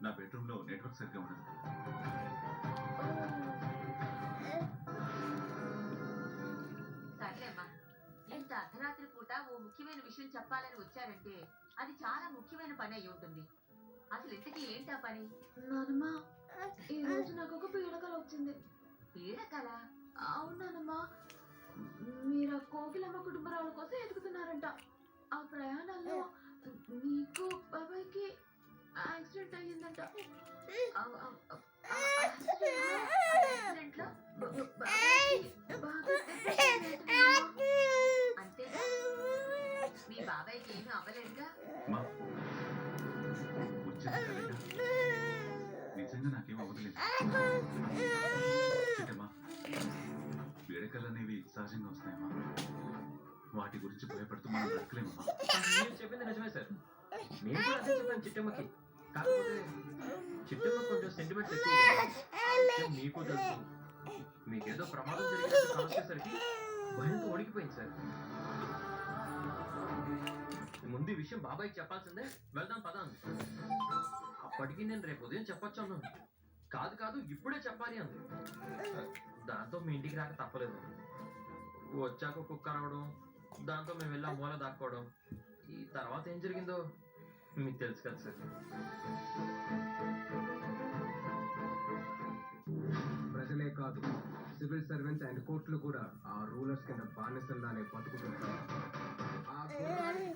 నా బెడ్రూమ్ లో నెట్వర్క్ సరిగ్గా ఉండదు. సర్లేమ్మా, ఇంత అర్ధరాత్రి పూట ఓ ముఖ్యమైన విషయం చెప్పాలని వచ్చారంటే అది చాలా ముఖ్యమైన పని అయి ఉంటుంది. అసలు ఇంతకీ ఏంటా పని? నానమ్మా, ఈ రోజు నాకు ఒక పీడకల వచ్చింది. పీడకల? అవును నానమ్మా, మీరు ఆ కోకిలమ్మ కుటుంబరాల కోసం ఎదుగుతున్నారంట. ఆ ప్రయాణంలో నీకు బాబాయ్కి యాక్సిడెంట్ అయ్యిందంట. యాక్సిడెంట్లో అంటే మీ బాబాయ్కి ఏమీ అవ్వలేదుగా? మా వచ్చేది కలేగా. నిజంగా నాకేం అవ్వలేదు. మా పీడకలు అనేవి సహజంగా వస్తాయమ్మా. వాటి గురించి భయపడుతూ మనం బ్రతకలేమమ్మా. మీరు చెప్పింది నిజమే సార్. నేను కూడా అదే చెప్పాను చిట్టమ్మకి. కాకపోతే చిట్టమ్మ కొంచెం సెంటిమెంట్స్ ఎక్కువ. మీకు తెలుసు, మీకేదో ప్రమాదం జరిగినట్టు కావచ్చేసరికి భయంతో వణికిపోయింది సార్. ముందు ఈ విషయం బాబాయ్కి చెప్పాల్సిందే. వెళ్దాం పదా అంది. అప్పటికి నేను రేపు ఉదయం చెప్పొచ్చు అన్నాను. కాదు కాదు ఇప్పుడే చెప్పాలి అంది. దాంతో మీ ఇంటికి రాక తప్పలేదు. వచ్చాక కుక్క రావడం, దాంతో మేము వెళ్ళి ఆ మూల దాక్కోవడం, ఈ తర్వాత ఏం జరిగిందో మీకు తెలుసు కదా సార్. ప్రజలే కాదు, సివిల్ సర్వెంట్స్ అండ్ కోర్టులు కూడా ఆ రూలర్స్ కింద బానిసల్లానే బతుకుతుంటారు. ఆ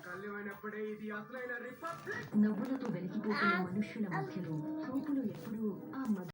కళ్యమైనప్పుడే ఇది అసలైన రిపబ్లిక్. నవ్వులతో వెలిగిపోతున్న మనుష్యుల మధ్యలో చూపులు ఎప్పుడూ ఆ